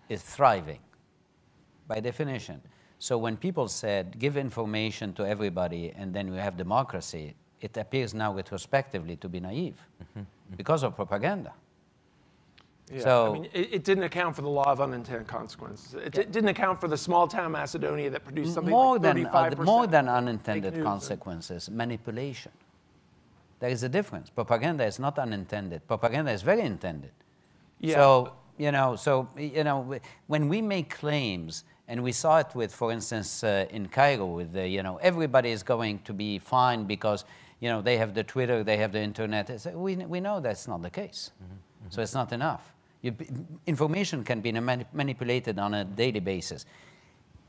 is thriving, by definition. So when people said, give information to everybody and then we have democracy, it appears now retrospectively to be naive because of propaganda. Yeah, so, I mean, it didn't account for the law of unintended consequences. It didn't account for the small-town Macedonia that produced something like 35%. More than unintended consequences, manipulation. There is a difference. Propaganda is not unintended. Propaganda is very intended. Yeah. So, when we make claims, and we saw it with, for instance, in Cairo, with everybody is going to be fine because, they have the Twitter, they have the internet. We know that's not the case. So it's not enough. Information can be manipulated on a daily basis.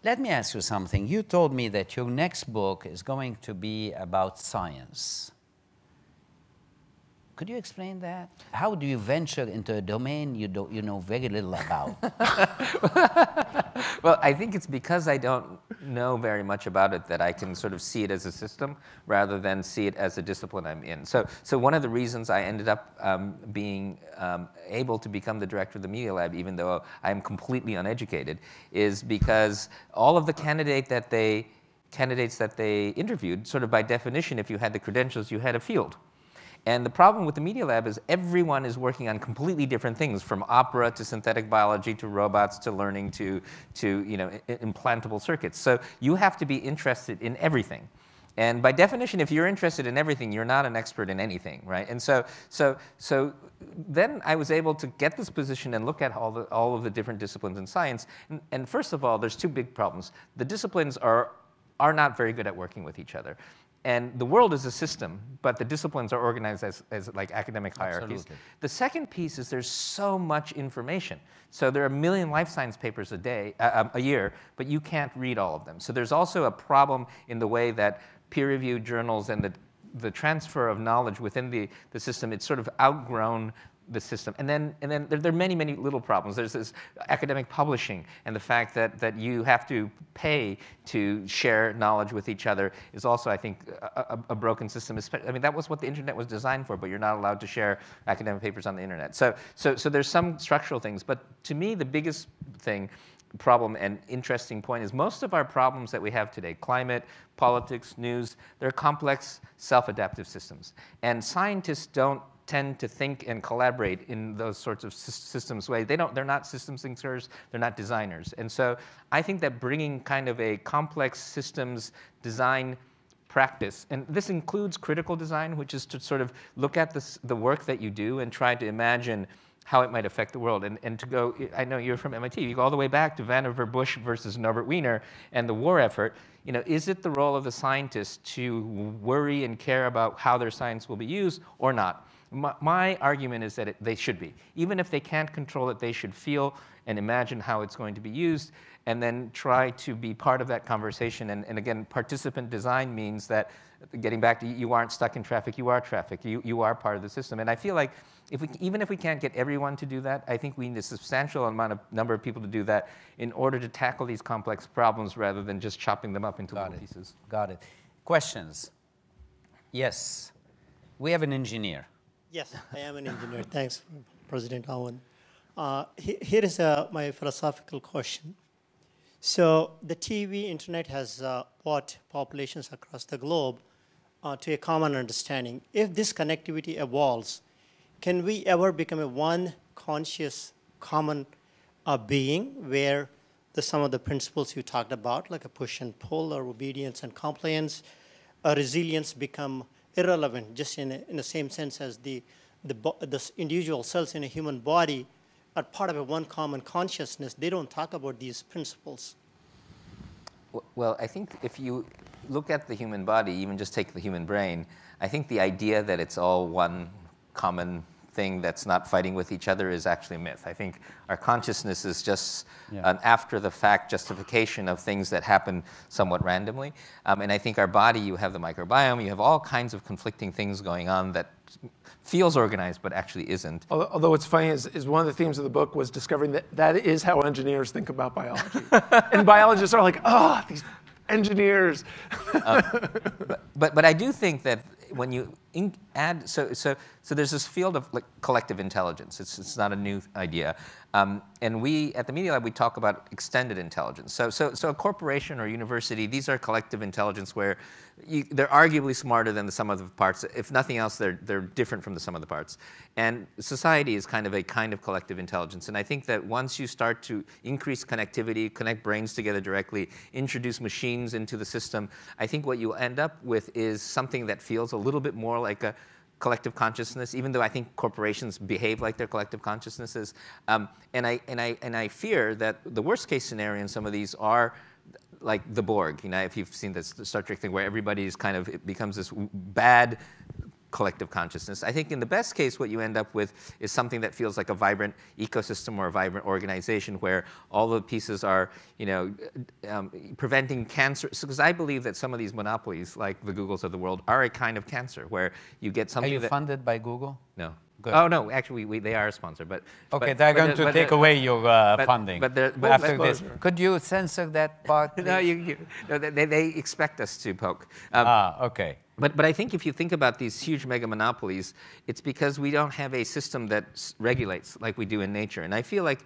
Let me ask you something. You told me that your next book is going to be about science. Could you explain that? How do you venture into a domain you know very little about? Well, I think it's because I don't know very much about it that I can sort of see it as a system rather than see it as a discipline I'm in. So one of the reasons I ended up being able to become the director of the Media Lab, even though I'm completely uneducated, is because all of the candidates that they interviewed, sort of by definition, if you had the credentials, you had a field. And the problem with the Media Lab is everyone is working on completely different things, from opera to synthetic biology to robots to learning to implantable circuits. So you have to be interested in everything. And by definition, if you're interested in everything, you're not an expert in anything, right? And so then I was able to get this position and look at all of the different disciplines in science. And first of all, there's two big problems. The disciplines are not very good at working with each other. And the world is a system, but the disciplines are organized as like academic hierarchies. Absolutely. The second piece is there's so much information. So there are 1 million life science papers a year, but you can't read all of them. So there's also a problem in the way that peer-reviewed journals and the transfer of knowledge within the system, it's sort of outgrown the system. And then there are many, many little problems. There's this academic publishing, and the fact that you have to pay to share knowledge with each other is also, I think, a broken system. I mean, that was what the internet was designed for, but you're not allowed to share academic papers on the internet. So there's some structural things, but to me, the biggest problem and interesting point is most of our problems that we have today, climate, politics, news, they're complex, self-adaptive systems. And scientists don't tend to think and collaborate in those sorts of systems way. They're not systems thinkers, they're not designers. And so I think that bringing kind of a complex systems design practice, and this includes critical design, which is to sort of look at the work that you do and try to imagine how it might affect the world. And to go, I know you're from MIT, you go all the way back to Vannevar Bush versus Norbert Wiener and the war effort. Is it the role of the scientist to worry and care about how their science will be used or not? my argument is that they should be. Even if they can't control it, they should feel and imagine how it's going to be used, and then try to be part of that conversation. And again, participant design means that, getting back to you aren't stuck in traffic, you are traffic. You are part of the system. And I feel like even if we can't get everyone to do that, I think we need a substantial number of people to do that in order to tackle these complex problems rather than just chopping them up into little pieces. Got it. Questions? Yes. We have an engineer. Yes, I am an engineer. Thanks, President Owen. Here is my philosophical question. So the TV, internet has brought populations across the globe to a common understanding. If this connectivity evolves, can we ever become a one conscious common being where some of the principles you talked about, like a push and pull or obedience and compliance, resilience become irrelevant, just in the same sense as the individual cells in a human body are part of a one common consciousness? They don't talk about these principles. Well, I think if you look at the human body, even just take the human brain, I think the idea that it's all one common thing that's not fighting with each other is actually a myth. I think our consciousness is just an after-the-fact justification of things that happen somewhat randomly. And I think our body, you have the microbiome, you have all kinds of conflicting things going on that feels organized but actually isn't. Although what's funny is one of the themes of the book was discovering that is how engineers think about biology. And biologists are like, oh, these engineers. But I do think that when you add, so there's this field of collective intelligence. It's not a new idea. And we, at the Media Lab, we talk about extended intelligence. So a corporation or university, these are collective intelligence where they're arguably smarter than the sum of the parts. If nothing else, they're different from the sum of the parts. And society is kind of collective intelligence. And I think that once you start to increase connectivity, connect brains together directly, introduce machines into the system, I think what you end up with is something that feels a little bit more like a collective consciousness, even though I think corporations behave like their collective consciousnesses. And I fear that the worst case scenario in some of these are like the Borg. You know, if you've seen this Star Trek thing where everybody's it becomes this bad collective consciousness. I think in the best case, what you end up with is something that feels like a vibrant ecosystem or a vibrant organization where all the pieces are, preventing cancer. Because I believe that some of these monopolies, like the Googles of the world, are a kind of cancer where you get something. Are you funded by Google? No. Good. Oh no, actually, they are a sponsor, but okay, they're going to take away your funding. But after this, could you censor that part? No, they expect us to poke. Okay. But I think if you think about these huge mega monopolies, it's because we don't have a system that regulates like we do in nature. And I feel like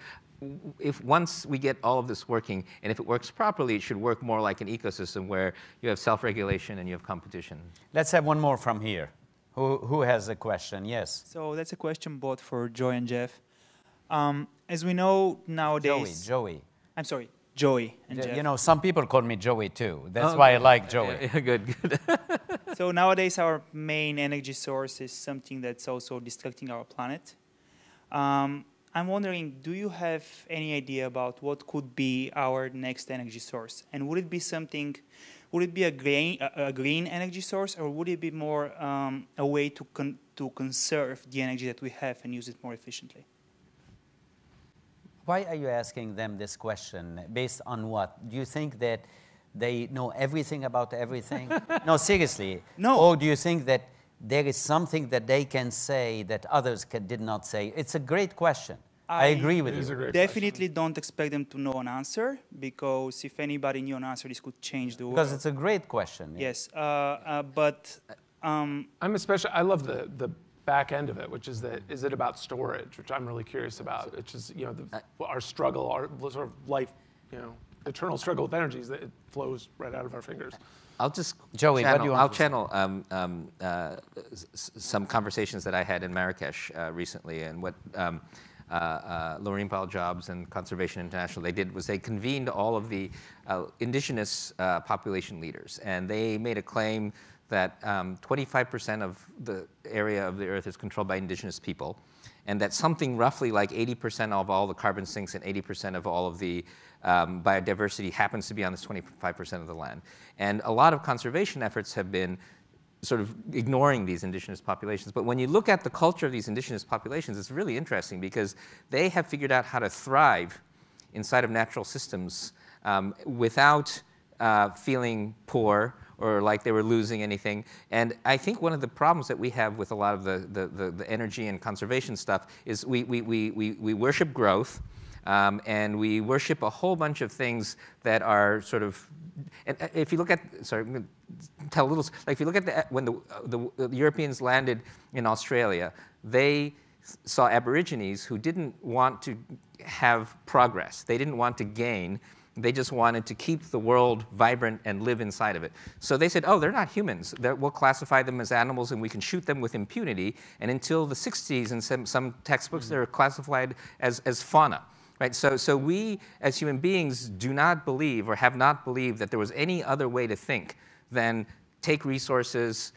if once we get all of this working, and if it works properly, it should work more like an ecosystem where you have self-regulation and you have competition. Let's have one more from here. Who has a question? Yes. So that's a question both for Joy and Jeff. As we know nowadays... Joey. I'm sorry, Joey and Jeff. You know, some people call me Joey too. That's why I like Joey. Yeah, good. So nowadays our main energy source is something that's also destructing our planet. I'm wondering, do you have any idea about what could be our next energy source? And would it be something... Would it be a green energy source, or would it be more a way to conserve the energy that we have and use it more efficiently? Why are you asking them this question? Based on what? Do you think that they know everything about everything? No, seriously. No. Or do you think that there is something that they can say that others did not say? It's a great question. I agree with you. Definitely don't expect them to know an answer, because if anybody knew an answer, this could change the world. Because it's a great question. Yes, but... I love the back end of it, which is that, is it about storage, which I'm really curious about, which is, our struggle, our sort of life, eternal struggle with energies that it flows right out of our fingers. I'll just Joey, I'll channel some conversations that I had in Marrakesh recently, and what Laureen Powell Jobs and Conservation International, they did was they convened all of the indigenous population leaders, and they made a claim that 25% of the area of the Earth is controlled by indigenous people, and that something roughly like 80% of all the carbon sinks and 80% of all of the biodiversity happens to be on this 25% of the land. And a lot of conservation efforts have been sort of ignoring these indigenous populations. But when you look at the culture of these indigenous populations, it's really interesting because they have figured out how to thrive inside of natural systems without feeling poor or like they were losing anything. And I think one of the problems that we have with a lot of the energy and conservation stuff is we worship growth, and we worship a whole bunch of things that are sort of, and if you look at, sorry, I'm going to tell a little, like if you look at when the Europeans landed in Australia, they saw Aborigines who didn't want to have progress. They didn't want to gain. They just wanted to keep the world vibrant and live inside of it. So they said, oh, they're not humans. We'll classify them as animals and we can shoot them with impunity. And until the 60s, in some textbooks, they're classified as fauna. Right? So we, as human beings, do not believe or have not believed that there was any other way to think than take resources,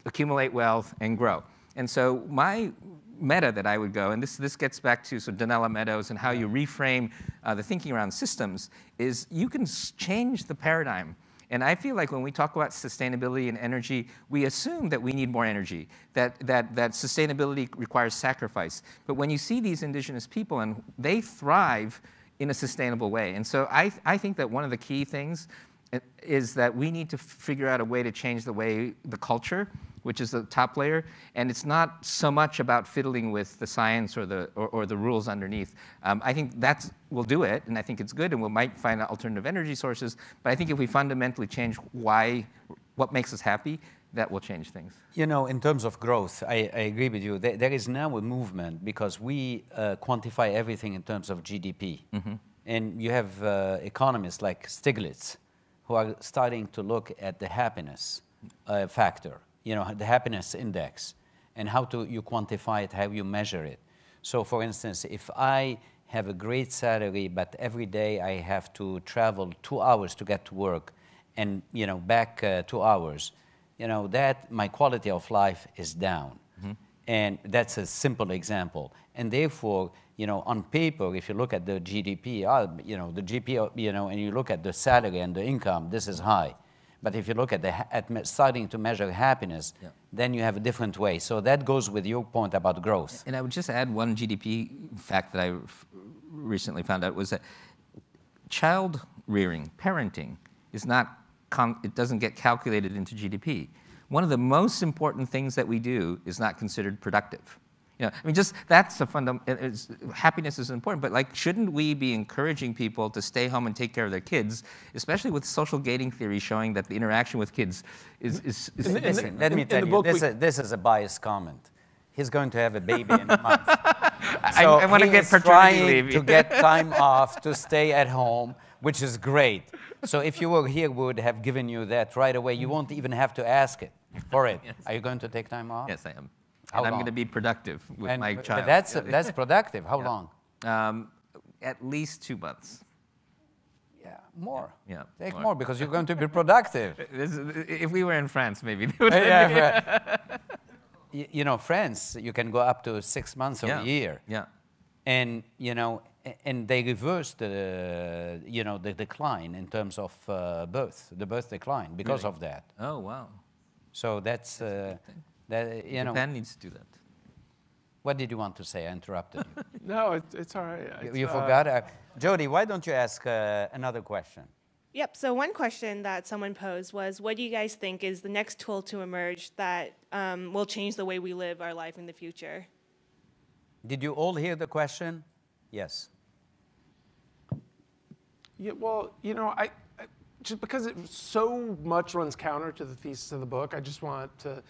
accumulate wealth, and grow. And so my meta that I would go, and this gets back to Donella Meadows and how you reframe the thinking around systems, is you can change the paradigm. And I feel like when we talk about sustainability and energy, we assume that we need more energy, that sustainability requires sacrifice. But when you see these indigenous people, and they thrive in a sustainable way. And so I think that one of the key things is that we need to figure out a way to change the culture, which is the top layer, and it's not so much about fiddling with the science or the rules underneath. I think we'll do it, and I think it's good, and we might find alternative energy sources, but I think if we fundamentally change what makes us happy, that will change things. You know, in terms of growth, I agree with you. There is now a movement because we quantify everything in terms of GDP. Mm-hmm. And you have economists like Stiglitz who are starting to look at the happiness factor, you know, the happiness index, and how you quantify it, how you measure it. So, for instance, if I have a great salary, but every day I have to travel 2 hours to get to work, and back 2 hours, that my quality of life is down. Mm-hmm. And that's a simple example. And therefore, on paper, if you look at the GDP, the GDP, and you look at the salary and the income, this is high. But if you look at starting to measure happiness, yeah, then you have a different way. So that goes with your point about growth. And I would just add one GDP fact that I recently found out was that child rearing, parenting, is not, it doesn't get calculated into GDP. One of the most important things that we do is not considered productive. I mean, just that's a fundamental. Happiness is important, but shouldn't we be encouraging people to stay home and take care of their kids, especially with social gating theory showing that the interaction with kids is Listen, let me tell you, this is a biased comment. He's going to have a baby in a month. So I want to get paternity leave. To get time off to stay at home, which is great. So if you were here, we would have given you that right away. You won't even have to ask it for it. Yes. Are you going to take time off? Yes, I am. And I'm going to be productive with my child. But that's productive. How long? At least 2 months. Yeah, more. Yeah, take more because you're going to be productive. If we were in France, maybe. France, you can go up to 6 months or a year. Yeah. And and they reverse the the decline in terms of the birth decline because of that. Oh wow. So that's Japan needs to do that. What did you want to say? I interrupted you. No, it's all right. You forgot? Jody, why don't you ask another question? Yep, so one question that someone posed was, what do you guys think is the next tool to emerge that will change the way we live our life in the future? Did you all hear the question? Yes. Yeah, well, I just because it so much runs counter to the thesis of the book, I just want to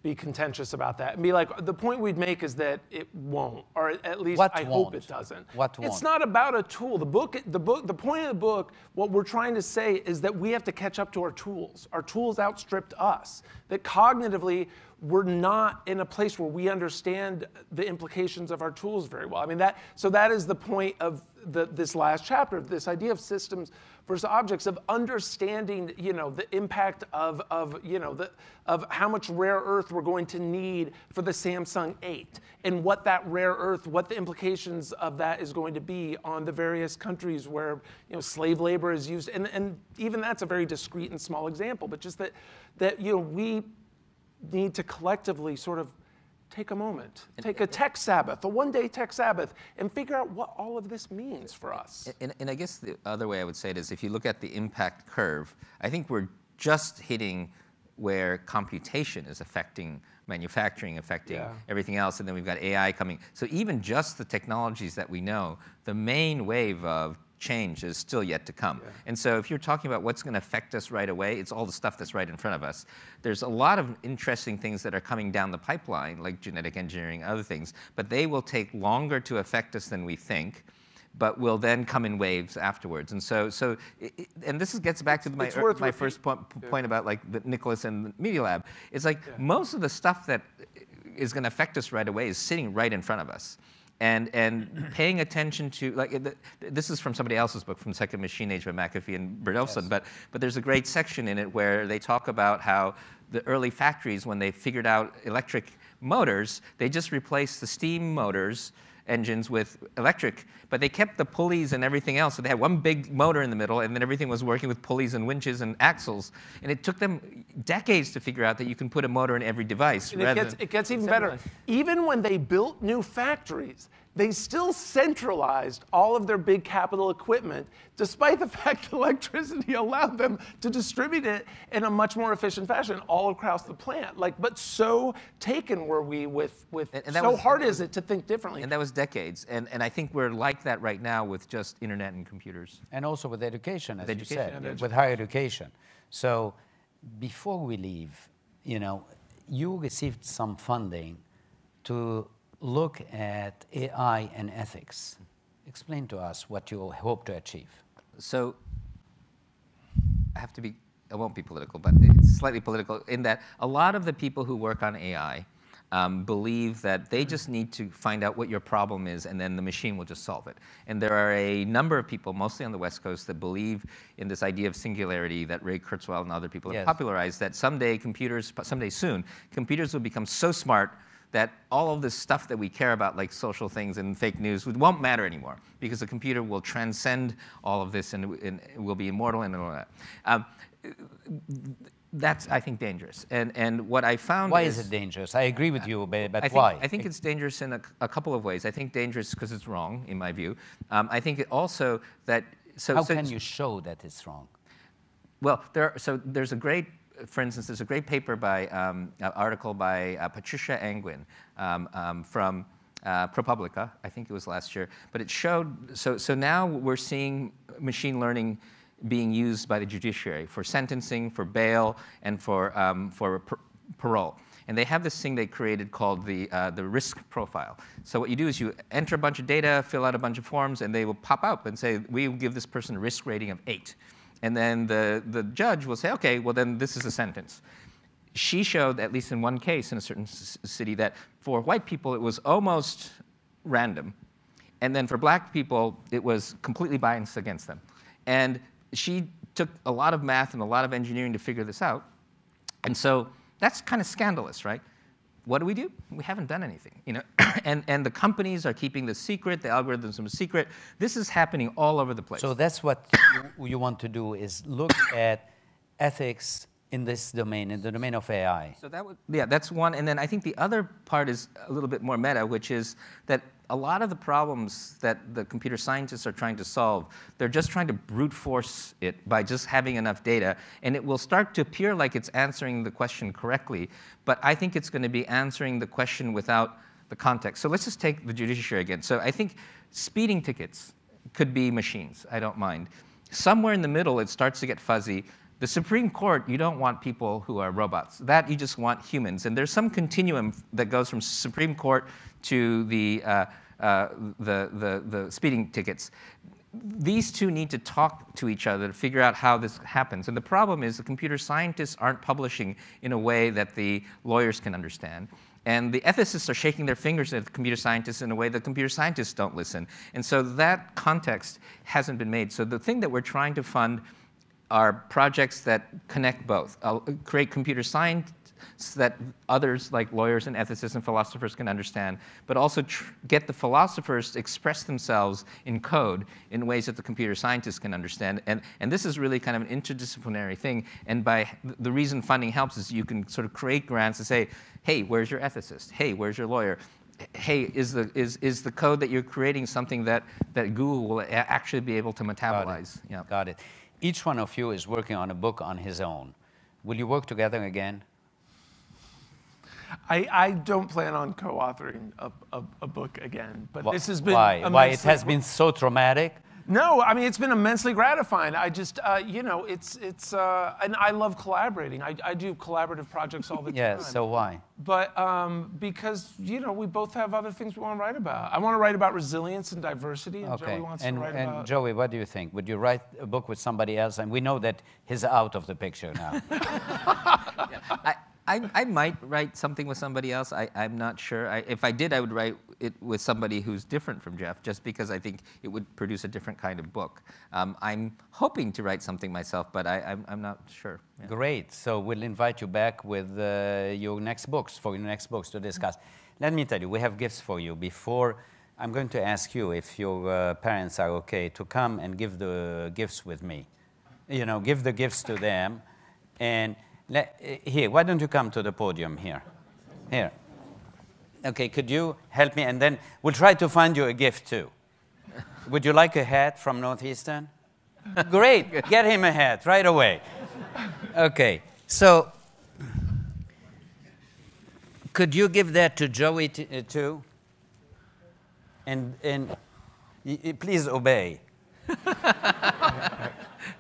be contentious about that and be like, the point we'd make is that it won't, or at least I hope it doesn't. What won't? It's not about a tool. The point of the book, what we're trying to say is that we have to catch up to our tools. Our tools outstripped us. That cognitively, we're not in a place where we understand the implications of our tools very well. I mean, so that is the point of this last chapter, this idea of systems versus objects, of understanding, the impact of how much rare earth we're going to need for the Samsung 8, and what that rare earth, what the implications of that is going to be on the various countries where slave labor is used, and even that's a very discrete and small example, but just that need to collectively sort of take a moment, take a tech Sabbath, a one-day tech Sabbath, and figure out what all of this means for us. And I guess the other way I would say it is, if you look at the impact curve, I think we're just hitting where computation is affecting manufacturing, affecting everything else, and then we've got AI coming. So even just the technologies that we know, the main wave of change is still yet to come. Yeah. And so if you're talking about what's going to affect us right away, it's all the stuff that's right in front of us. There's a lot of interesting things that are coming down the pipeline, like genetic engineering, other things, but they will take longer to affect us than we think, but will then come in waves afterwards. And and this gets back to my first point about like the Nicholas and the Media Lab. It's like most of the stuff that is going to affect us right away is sitting right in front of us. And paying attention to, like, this is from somebody else's book, from Second Machine Age by McAfee and Bertelsen, but there's a great section in it where they talk about how the early factories, when they figured out electric motors, they just replaced the steam motors engines with electric, but they kept the pulleys and everything else. So they had one big motor in the middle, and then everything was working with pulleys and winches and axles. And it took them decades to figure out that you can put a motor in every device. And it gets even better. Even when they built new factories, they still centralized all of their big capital equipment, despite the fact that electricity allowed them to distribute it in a much more efficient fashion all across the plant. Like, but so taken were we with so hard is it to think differently. And that was decades. And I think we're like that right now with just internet and computers. And also with education, as you said, with higher education. So before we leave, you received some funding to look at AI and ethics. Explain to us what you hope to achieve. So I won't be political, but it's slightly political in that a lot of the people who work on AI believe that they just need to find out what your problem is and then the machine will just solve it. And there are a number of people, mostly on the West Coast, that believe in this idea of singularity that Ray Kurzweil and other people have popularized, that someday soon, computers will become so smart that all of this stuff that we care about, like social things and fake news, won't matter anymore, because the computer will transcend all of this and will be immortal and all that. That's, I think, dangerous. And what I found Why is it dangerous? I agree with you, but why? I think it's dangerous in a couple of ways. I think dangerous because it's wrong, in my view. I think it also that... How can you show that it's wrong? Well, there's a great... For instance, there's a great paper article by Patricia Angwin from ProPublica, I think it was last year, but it showed, so now we're seeing machine learning being used by the judiciary for sentencing, for bail, and for parole. And they have this thing they created called the risk profile. So what you do is you enter a bunch of data, fill out a bunch of forms, and they will pop up and say, we will give this person a risk rating of 8. And then the judge will say, okay, well then this is a sentence. She showed, at least in one case in a certain city, that for white people it was almost random. And then for black people, it was completely biased against them. And she took a lot of math and a lot of engineering to figure this out. And so that's kind of scandalous, right? What do? We haven't done anything, and the companies are keeping this secret, the algorithms are secret. This is happening all over the place. So that's what you want to do, is look at ethics in this domain, in the domain of AI. So that's one. And then I think the other part is a little bit more meta, which is that a lot of the problems that the computer scientists are trying to solve, they're just trying to brute force it by just having enough data, and it will start to appear like it's answering the question correctly, but I think it's going to be answering the question without the context. So let's just take the judiciary again. So I think speeding tickets could be machines. I don't mind. Somewhere in the middle, it starts to get fuzzy. The Supreme Court, you don't want people who are robots. That you just want humans. And there's some continuum that goes from Supreme Court to the speeding tickets. These two need to talk to each other to figure out how this happens. And the problem is the computer scientists aren't publishing in a way that the lawyers can understand. And the ethicists are shaking their fingers at the computer scientists in a way that computer scientists don't listen. And so that context hasn't been made. So the thing that we're trying to fund are projects that connect both. Create computer science so that others, like lawyers and ethicists and philosophers, can understand, but also get the philosophers to express themselves in code in ways that the computer scientists can understand. And this is really kind of an interdisciplinary thing. And by the reason funding helps is you can sort of create grants to say, hey, where's your ethicist? Hey, where's your lawyer? Hey, is the code that you're creating something that Google will actually be able to metabolize? Got it. Yeah. Got it. Each one of you is working on a book on his own. Will you work together again? I don't plan on co-authoring a book again, but this has been Why? It has been so traumatic? No, I mean, it's been immensely gratifying. I just, you know, and I love collaborating. I do collaborative projects all the time. Yeah, so why? But because, you know, we both have other things we want to write about. I want to write about resilience and diversity, and okay. Joey wants to write about... And Joey, what do you think? Would you write a book with somebody else? And we know that he's out of the picture now. I might write something with somebody else. I'm not sure. If I did, I would write it with somebody who's different from Jeff, just because I think it would produce a different kind of book. I'm hoping to write something myself, but I'm not sure. Yeah. Great. So we'll invite you back with your next books, to discuss. Let me tell you, we have gifts for you. Before, I'm going to ask you if your parents are okay to come and give the gifts with me. You know, give the gifts to them. And here, why don't you come to the podium here? Here. Okay, could you help me? And then we'll try to find you a gift too. Would you like a hat from Northeastern? Great, get him a hat right away. Okay, so could you give that to Joey too? And please obey.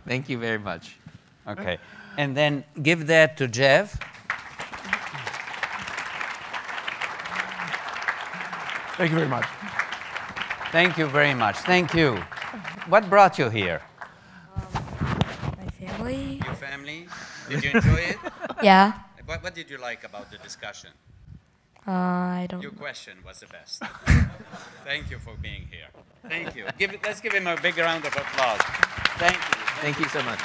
Thank you very much. Okay. And then give that to Jeff. Thank you very much. Thank you very much. Thank you. What brought you here? My family. Your family? Did you enjoy it? Yeah. What did you like about the discussion? I don't Your question was the best. Thank you for being here. Thank you. Let's give him a big round of applause. Thank you. Thank you so much.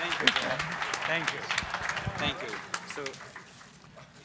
Thank you. Thank you. Thank you. So.